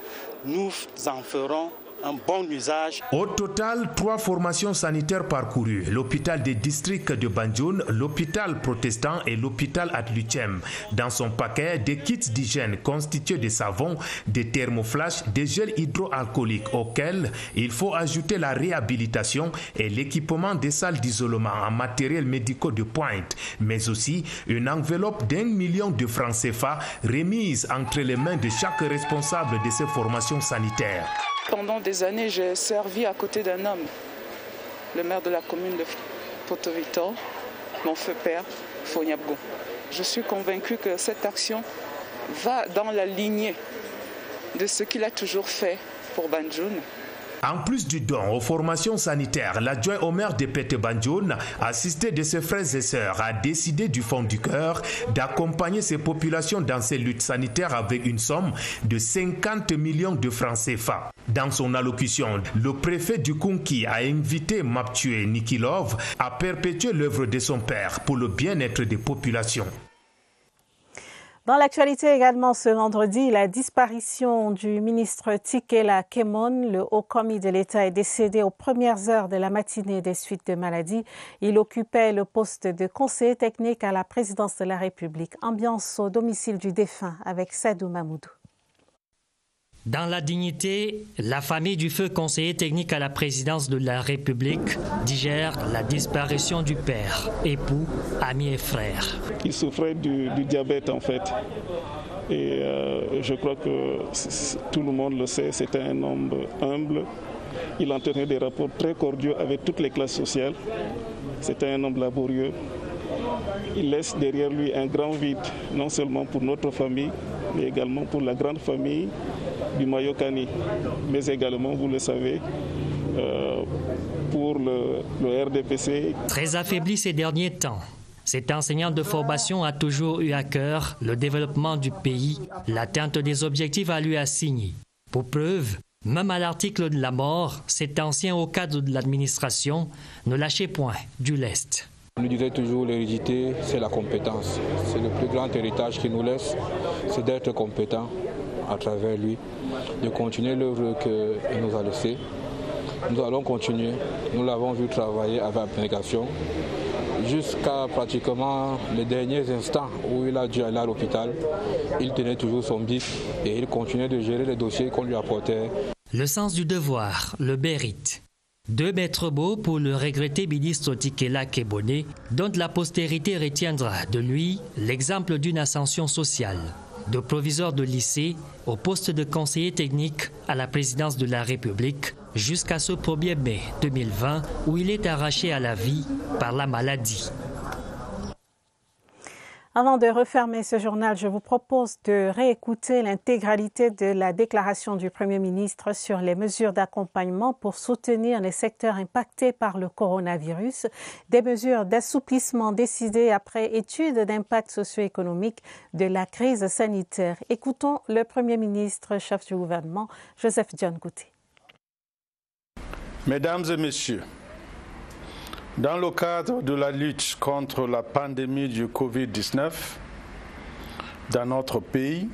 [SPEAKER 7] nous en ferons un bon usage.
[SPEAKER 5] Au total, 3 formations sanitaires parcourues. L'hôpital des districts de Banjoun, l'hôpital protestant et l'hôpital Atluchem. Dans son paquet, des kits d'hygiène constitués de savons, des thermoflash, des gels hydroalcooliques auxquels il faut ajouter la réhabilitation et l'équipement des salles d'isolement en matériel médical de pointe, mais aussi une enveloppe d'1 million de francs CFA remise entre les mains de chaque responsable de ces formations sanitaires.
[SPEAKER 8] Pendant des années, j'ai servi à côté d'un homme, le maire de la commune de Forzo Victor, mon feu père, Fonyabgo. Je suis convaincu que cette action va dans la lignée de ce qu'il a toujours fait pour Banjoun.
[SPEAKER 5] En plus du don aux formations sanitaires, l'adjoint au maire de Pété-Banjoun, assisté de ses frères et sœurs, a décidé du fond du cœur d'accompagner ces populations dans ces luttes sanitaires avec une somme de 50 millions de francs CFA. Dans son allocution, le préfet du Kunki a invité Maptue Nikilov à perpétuer l'œuvre de son père pour le bien-être des populations.
[SPEAKER 3] Dans l'actualité également ce vendredi, la disparition du ministre Tikela Kemon, le haut commis de l'État, est décédé aux premières heures de la matinée des suites de maladie. Il occupait le poste de conseiller technique à la présidence de la République. Ambiance au domicile du défunt avec Sadou Mamoudou.
[SPEAKER 11] Dans la dignité, la famille du feu conseiller technique à la présidence de la République digère la disparition du père, époux, ami et frère.
[SPEAKER 20] Il souffrait du diabète en fait. Et je crois que tout le monde le sait, c'était un homme humble. Il entretenait des rapports très cordiaux avec toutes les classes sociales. C'était un homme laborieux. Il laisse derrière lui un grand vide, non seulement pour notre famille, mais également pour la grande famille du Mayokani, mais également, vous le savez, pour le RDPC.
[SPEAKER 11] Très affaibli ces derniers temps, cet enseignant de formation a toujours eu à cœur le développement du pays, l'atteinte des objectifs à lui assigner. Pour preuve, même à l'article de la mort, cet ancien haut cadre de l'administration ne lâchait point du lest.
[SPEAKER 21] On nous disait toujours l'hérédité, c'est la compétence. C'est le plus grand héritage qu'il nous laisse, c'est d'être compétent à travers lui, de continuer l'œuvre qu'il nous a laissée. Nous allons continuer. Nous l'avons vu travailler avec abnégation jusqu'à pratiquement les derniers instants où il a dû aller à l'hôpital. Il tenait toujours son bic et il continuait de gérer les dossiers qu'on lui apportait.
[SPEAKER 11] Le sens du devoir, le mérite. 2 maîtres mots pour le regretté ministre Tikela Kebone, dont la postérité retiendra de lui l'exemple d'une ascension sociale. De proviseur de lycée au poste de conseiller technique à la présidence de la République jusqu'à ce 1er mai 2020 où il est arraché à la vie par la maladie.
[SPEAKER 3] Avant de refermer ce journal, je vous propose de réécouter l'intégralité de la déclaration du Premier ministre sur les mesures d'accompagnement pour soutenir les secteurs impactés par le coronavirus, des mesures d'assouplissement décidées après étude d'impact socio-économique de la crise sanitaire. Écoutons le Premier ministre, chef du gouvernement, Joseph John Kouté.
[SPEAKER 1] Mesdames et messieurs, dans le cadre de la lutte contre la pandémie du Covid-19 dans notre pays,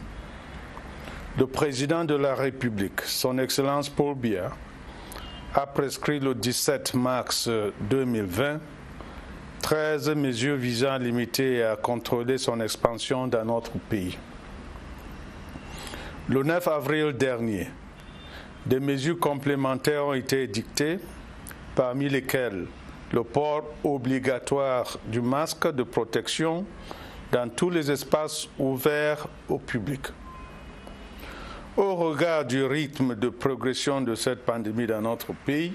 [SPEAKER 1] le président de la République, son Excellence Paul Biya, a prescrit le 17 mars 2020 13 mesures visant à limiter et à contrôler son expansion dans notre pays. Le 9 avril dernier, des mesures complémentaires ont été édictées, parmi lesquelles le port obligatoire du masque de protection dans tous les espaces ouverts au public. Au regard du rythme de progression de cette pandémie dans notre pays,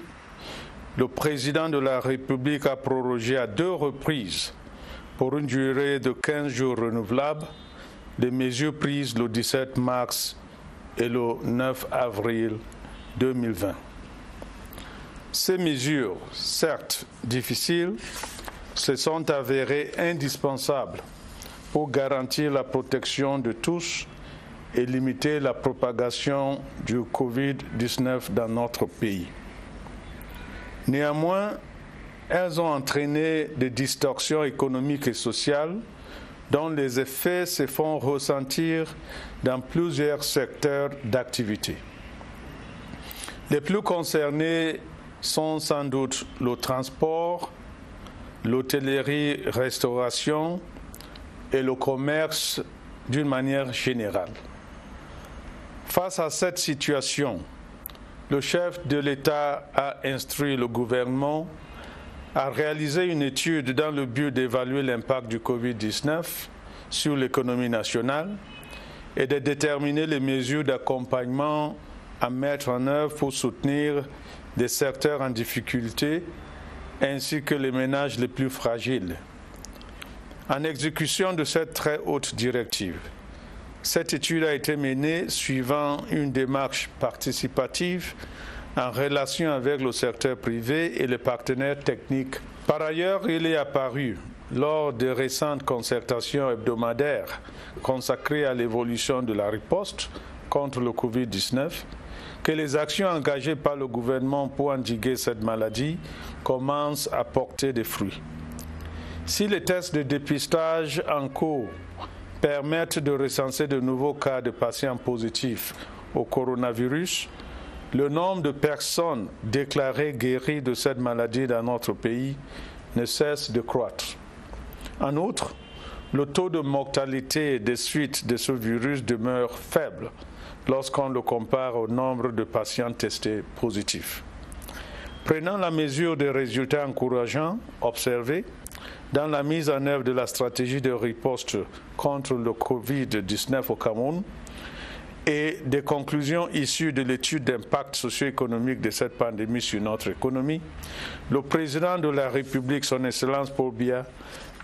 [SPEAKER 1] le président de la République a prorogé à 2 reprises, pour une durée de 15 jours renouvelables, les mesures prises le 17 mars et le 9 avril 2020. Ces mesures, certes difficiles, se sont avérées indispensables pour garantir la protection de tous et limiter la propagation du Covid-19 dans notre pays. Néanmoins, elles ont entraîné des distorsions économiques et sociales dont les effets se font ressentir dans plusieurs secteurs d'activité. Les plus concernés sont sans doute le transport, l'hôtellerie-restauration et le commerce d'une manière générale. Face à cette situation, le chef de l'État a instruit le gouvernement à réaliser une étude dans le but d'évaluer l'impact du Covid-19 sur l'économie nationale et de déterminer les mesures d'accompagnement à mettre en œuvre pour soutenir des secteurs en difficulté ainsi que les ménages les plus fragiles. En exécution de cette très haute directive, cette étude a été menée suivant une démarche participative en relation avec le secteur privé et les partenaires techniques. Par ailleurs, il est apparu, lors des récentes concertations hebdomadaires consacrées à l'évolution de la riposte contre le Covid-19, que les actions engagées par le gouvernement pour endiguer cette maladie commencent à porter des fruits. Si les tests de dépistage en cours permettent de recenser de nouveaux cas de patients positifs au coronavirus, le nombre de personnes déclarées guéries de cette maladie dans notre pays ne cesse de croître. En outre, le taux de mortalité des suites de ce virus demeure faible lorsqu'on le compare au nombre de patients testés positifs. Prenant la mesure des résultats encourageants observés dans la mise en œuvre de la stratégie de riposte contre le Covid-19 au Cameroun et des conclusions issues de l'étude d'impact socio-économique de cette pandémie sur notre économie, le président de la République, son Excellence Paul Biya,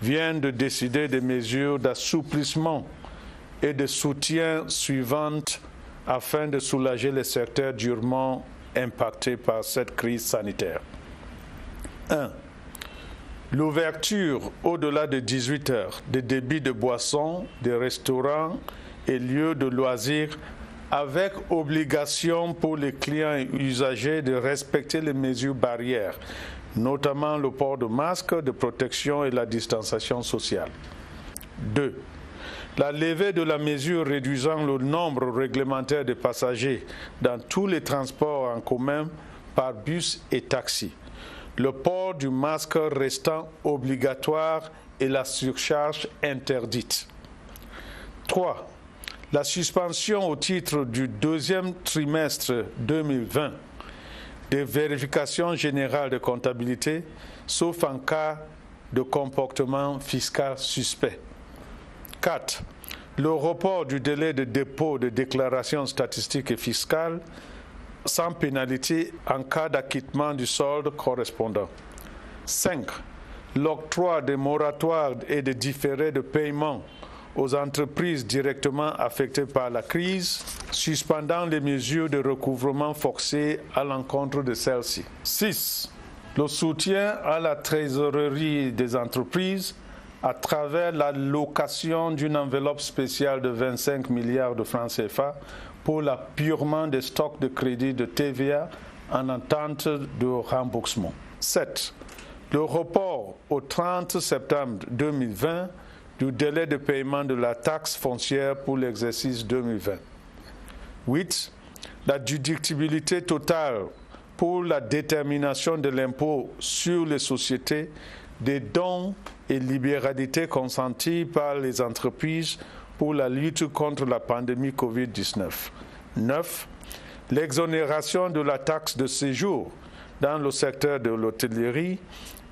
[SPEAKER 1] vient de décider des mesures d'assouplissement et de soutien suivantes afin de soulager les secteurs durement impactés par cette crise sanitaire. 1. L'ouverture au-delà de 18 heures des débits de boissons, des restaurants et lieux de loisirs avec obligation pour les clients et usagers de respecter les mesures barrières, notamment le port de masques de protection et la distanciation sociale. 2. La levée de la mesure réduisant le nombre réglementaire de passagers dans tous les transports en commun par bus et taxi. Le port du masque restant obligatoire et la surcharge interdite. 3. La suspension au titre du deuxième trimestre 2020 des vérifications générales de comptabilité, sauf en cas de comportement fiscal suspect. 4. Le report du délai de dépôt de déclarations statistiques et fiscales sans pénalité en cas d'acquittement du solde correspondant. 5. L'octroi des moratoires et des différés de paiement aux entreprises directement affectées par la crise, suspendant les mesures de recouvrement forcé à l'encontre de celles-ci. 6. Le soutien à la trésorerie des entreprises à travers l'allocation d'une enveloppe spéciale de 25 milliards de francs CFA pour l'appurement des stocks de crédit de TVA en attente de remboursement. 7. Le report au 30 septembre 2020 du délai de paiement de la taxe foncière pour l'exercice 2020. 8. La déductibilité totale pour la détermination de l'impôt sur les sociétés des dons et libéralités consentis par les entreprises pour la lutte contre la pandémie Covid-19. 9. L'exonération de la taxe de séjour dans le secteur de l'hôtellerie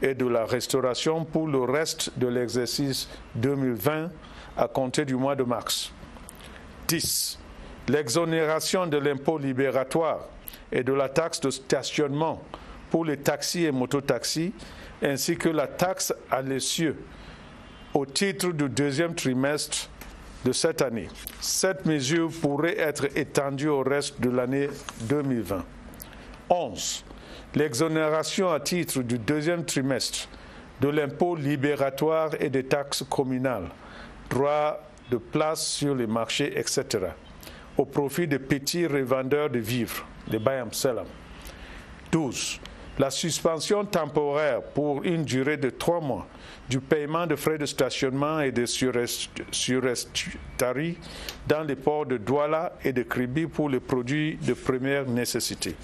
[SPEAKER 1] et de la restauration pour le reste de l'exercice 2020 à compter du mois de mars. 10. L'exonération de l'impôt libératoire et de la taxe de stationnement pour les taxis et mototaxis, ainsi que la taxe à l'essieu au titre du deuxième trimestre de cette année. Cette mesure pourrait être étendue au reste de l'année 2020. 11. L'exonération à titre du deuxième trimestre de l'impôt libératoire et des taxes communales, droit de place sur les marchés, etc., au profit des petits revendeurs de vivres, les Bayam Selam. 12. La suspension temporaire pour une durée de 3 mois du paiement de frais de stationnement et de surestuarie dans les ports de Douala et de Kribi pour les produits de première nécessité.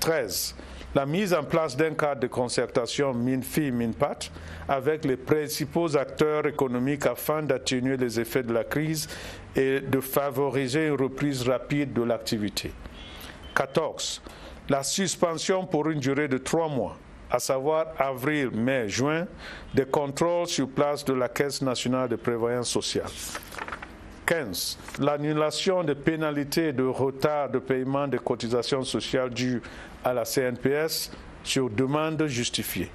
[SPEAKER 1] 13. La mise en place d'un cadre de concertation MINFI-MINPAT avec les principaux acteurs économiques afin d'atténuer les effets de la crise et de favoriser une reprise rapide de l'activité. 14. La suspension pour une durée de 3 mois, à savoir avril, mai, juin, des contrôles sur place de la Caisse nationale de prévoyance sociale. 15. L'annulation des pénalités de retard de paiement des cotisations sociales dues à la CNPS sur demande justifiée.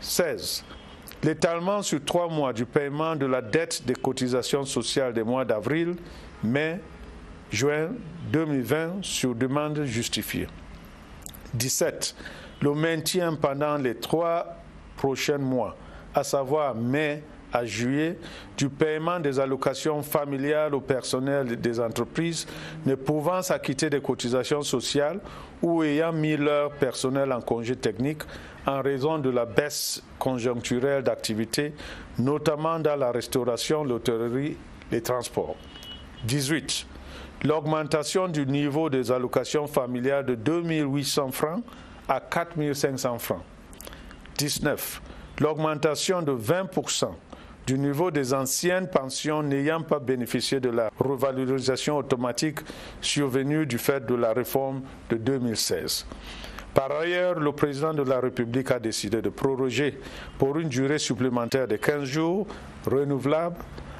[SPEAKER 1] 16. L'étalement sur 3 mois du paiement de la dette des cotisations sociales des mois d'avril, mai, juin 2020 sur demande justifiée. 17. Le maintien pendant les 3 prochains mois, à savoir mai à juillet, du paiement des allocations familiales au personnel des entreprises ne pouvant s'acquitter des cotisations sociales ou ayant mis leur personnel en congé technique en raison de la baisse conjoncturelle d'activité, notamment dans la restauration, l'hôtellerie, les transports. 18. L'augmentation du niveau des allocations familiales de 2 800 francs à 4 500 francs. 19. L'augmentation de 20% du niveau des anciennes pensions n'ayant pas bénéficié de la revalorisation automatique survenue du fait de la réforme de 2016. Par ailleurs, le président de la République a décidé de proroger pour une durée supplémentaire de 15 jours renouvelables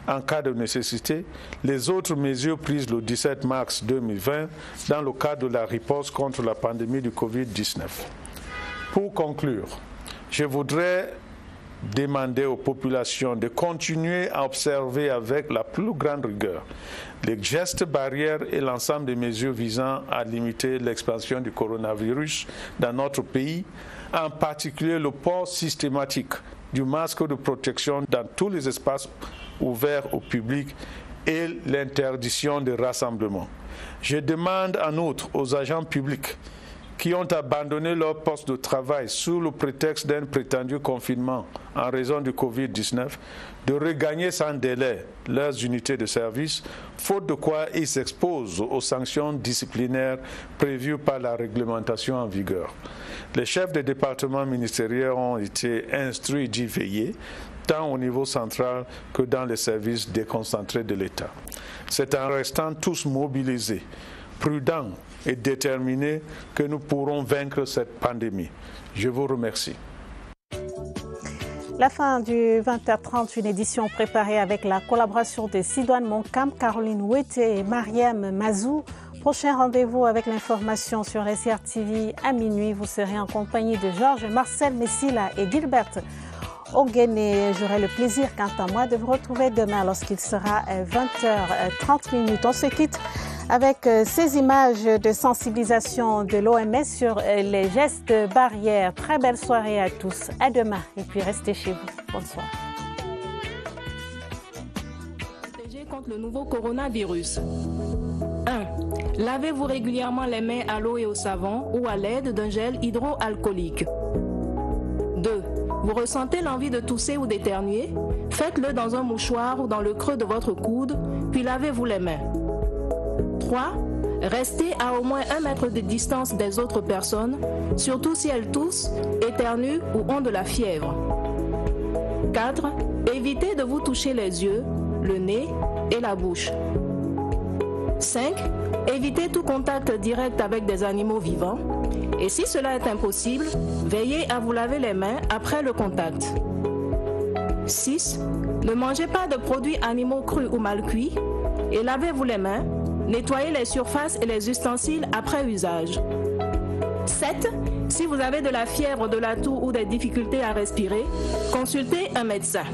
[SPEAKER 1] en cas de nécessité les autres mesures prises le 17 mars 2020 dans le cadre de la riposte contre la pandémie du Covid-19. Pour conclure, je voudrais demander aux populations de continuer à observer avec la plus grande rigueur les gestes barrières et l'ensemble des mesures visant à limiter l'expansion du coronavirus dans notre pays, en particulier le port systématique du masque de protection dans tous les espaces ouverts au public et l'interdiction des rassemblements. Je demande en outre aux agents publics qui ont abandonné leur poste de travail sous le prétexte d'un prétendu confinement en raison du Covid-19 de regagner sans délai leurs unités de service, faute de quoi ils s'exposent aux sanctions disciplinaires prévues par la réglementation en vigueur. Les chefs des départements ministériels ont été instruits d'y veiller, tant au niveau central que dans les services déconcentrés de l'État. C'est en restant tous mobilisés, prudents et déterminés que nous pourrons vaincre cette pandémie. Je vous remercie.
[SPEAKER 3] La fin du 20h30, une édition préparée avec la collaboration de Sidoine Moncam, Caroline Ouetté et Mariam Mazou. Prochain rendez-vous avec l'information sur SRTV à minuit. Vous serez en compagnie de Georges, Marcel Messila et Gilbert Oguené. J'aurai le plaisir, quant à moi, de vous retrouver demain lorsqu'il sera 20h30. On se quitte avec ces images de sensibilisation de l'OMS sur les gestes barrières. Très belle soirée à tous. À demain et puis restez chez vous. Bonsoir.
[SPEAKER 6] Protéger contre le nouveau coronavirus. 1. Lavez-vous régulièrement les mains à l'eau et au savon ou à l'aide d'un gel hydroalcoolique. 2. Vous ressentez l'envie de tousser ou d'éternuer? Faites-le dans un mouchoir ou dans le creux de votre coude, puis lavez-vous les mains. 3. Restez à au moins 1 mètre de distance des autres personnes, surtout si elles toussent, éternuent ou ont de la fièvre. 4. Évitez de vous toucher les yeux, le nez et la bouche. 5. Évitez tout contact direct avec des animaux vivants. Et si cela est impossible, veillez à vous laver les mains après le contact. 6. Ne mangez pas de produits animaux crus ou mal cuits et lavez-vous les mains. Nettoyez les surfaces et les ustensiles après usage. 7. Si vous avez de la fièvre, de la toux ou des difficultés à respirer, consultez un médecin.